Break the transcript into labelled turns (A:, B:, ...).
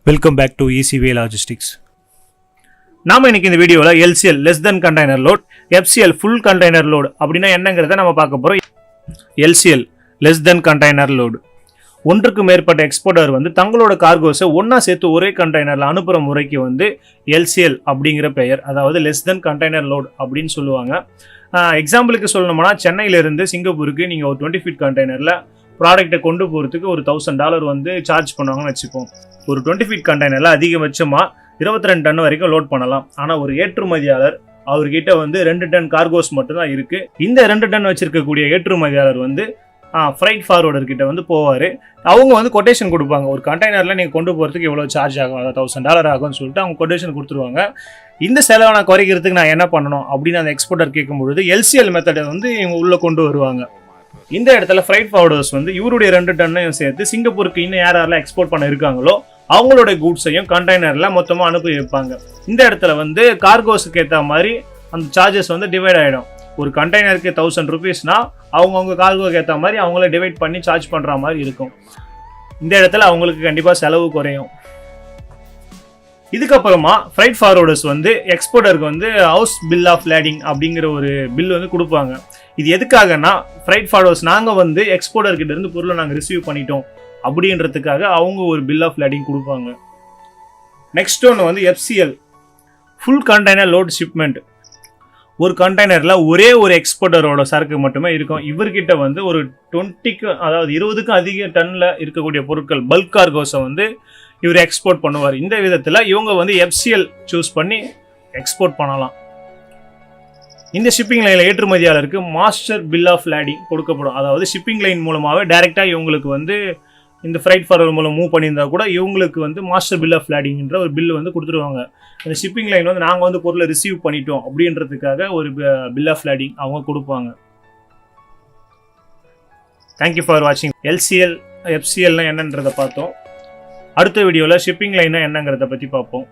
A: Welcome back to ECVA logistics. நாம இன்னைக்கு இந்த வீடியோவில் LCL less than container load, FCL full container load அப்படின்னா என்னங்கிறத நம்ம பார்க்க போகிறோம். LCL less than container load ஒன்றுக்கு மேற்பட்ட எக்ஸ்போர்ட்டர் வந்து தங்களோட கார்கோஸை ஒன்றா சேர்த்து ஒரே கண்டெய்னரில் அனுப்புகிற முறைக்கு வந்து LCL அப்படிங்கிற பெயர், அதாவது லெஸ் தென் கண்டெய்னர் லோடு அப்படின்னு சொல்லுவாங்க. எக்ஸாம்பிளுக்கு சொல்லணும்னா சென்னையிலேருந்து சிங்கப்பூருக்கு நீங்கள் ஒரு 20 ஃபீட் கண்டெய்னரில் ப்ராடக்ட்டை கொண்டு போகிறதுக்கு ஒரு $1000 வந்து சார்ஜ் பண்ணுவாங்கன்னு வச்சுப்போம். ஒரு 20 ஃபீட் கண்டெய்னரில் அதிகபட்சமாக 22 டன் வரைக்கும் லோட் பண்ணலாம். ஆனால் ஒரு ஏற்றுமதியாளர் அவர்கிட்ட வந்து 2 டன் கார்கோஸ் மட்டும்தான் இருக்குது. இந்த 2 டன் வச்சிருக்கக்கூடிய ஏற்றுமதியாளர் வந்து ஃப்ரைட் ஃபார்வர்டர் கிட்ட வந்து போவார். அவங்க வந்து கொட்டேஷன் கொடுப்பாங்க. ஒரு கண்டெய்னரில் நீங்கள் கொண்டு போகிறதுக்கு எவ்வளோ சார்ஜ் ஆகும், அதாவது $1000 ஆகும்னு சொல்லிட்டு அவங்க கொட்டேஷன் கொடுத்துருவாங்க. இந்த செலவை நான் குறைக்கிறதுக்கு நான் என்ன பண்ணணும் அப்படின்னு அந்த எக்ஸ்போர்ட்டர் கேட்கும்பொழுது LCL மெத்தடை வந்து இவங்க உள்ளே கொண்டு வருவாங்க. இந்த இடத்துல ஃப்ரைட் ஃபார்வர்டர்ஸ் வந்து இவருடைய 2 டன்னையும் சேர்த்து சிங்கப்பூருக்கு இன்னும் யாரெல்லாம் எக்ஸ்போர்ட் பண்ண இருக்காங்களோ அவங்களோட கூட்ஸையும் கண்டெய்னரில் மொத்தமாக அனுப்பி வைப்பாங்க. இந்த இடத்துல வந்து கார்கோஸுக்கு ஏற்ற மாதிரி அந்த சார்ஜஸ் வந்து டிவைட் ஆகிடும். ஒரு கண்டெய்னருக்கு $1000 அவங்கவுங்க கார்கோக்கு ஏற்ற மாதிரி அவங்கள டிவைட் பண்ணி சார்ஜ் பண்ணுற மாதிரி இருக்கும். இந்த இடத்துல அவங்களுக்கு கண்டிப்பாக செலவு குறையும். இதுக்கப்புறமா ஃப்ரைட் ஃபார்வர்டர்ஸ் வந்து எக்ஸ்போர்ட்டருக்கு வந்து ஹவுஸ் பில் ஆஃப் லேடிங் அப்படிங்கிற ஒரு பில் வந்து கொடுப்பாங்க. இது எதுக்காகனா ஃப்ரைட் ஃபார்வர்டர்ஸ் நாங்கள் வந்து எக்ஸ்போர்ட்டர்கிட்ட இருந்து பொருளை நாங்கள் ரிசீவ் பண்ணிட்டோம் அப்படின்றதுக்காக அவங்க ஒரு பில் ஆஃப் லேடிங் கொடுப்பாங்க. நெக்ஸ்ட் ஒன்று வந்து FCL full container load shipment. ஒரு கண்டெய்னரில் ஒரே ஒரு எக்ஸ்போர்ட்டரோட சரக்கு மட்டுமே இருக்கும். இவர்கிட்ட வந்து ஒரு 20க்கு அதாவது 20க்கும் அதிக டன்னில் இருக்கக்கூடிய பொருட்கள் பல்க் கார்கோஸை வந்து இவர் எக்ஸ்போர்ட் பண்ணுவார். இந்த விதத்தில் இவங்க வந்து FCL சூஸ் பண்ணி எக்ஸ்போர்ட் பண்ணலாம். இந்த ஷிப்பிங் லைனில் ஏற்றுமதியாளருக்கு மாஸ்டர் பில் ஆஃப் லேடிங் கொடுக்கப்படும். அதாவது ஷிப்பிங் லைன் மூலமாகவே டைரெக்டாக இவங்களுக்கு வந்து இந்த ஃப்ரைட் ஃபார்வர்டர் மூலம் மூவ் பண்ணியிருந்தா கூட இவங்களுக்கு வந்து மாஸ்டர் பில் ஆஃப் லேடிங்ன்ற ஒரு பில் வந்து கொடுத்துருவாங்க. அந்த ஷிப்பிங் லைன் வந்து நாங்கள் வந்து பொருளை ரிசீவ் பண்ணிட்டோம் அப்படின்றதுக்காக ஒரு பில் ஆஃப் லேடிங் அவங்க கொடுப்பாங்க. தேங்க்யூ ஃபார் வாட்சிங். LCL FCLனா என்னன்றதை பார்த்தோம். அடுத்த வீடியோவில் ஷிப்பிங் லைனா என்னங்கிறத பற்றி பார்ப்போம்.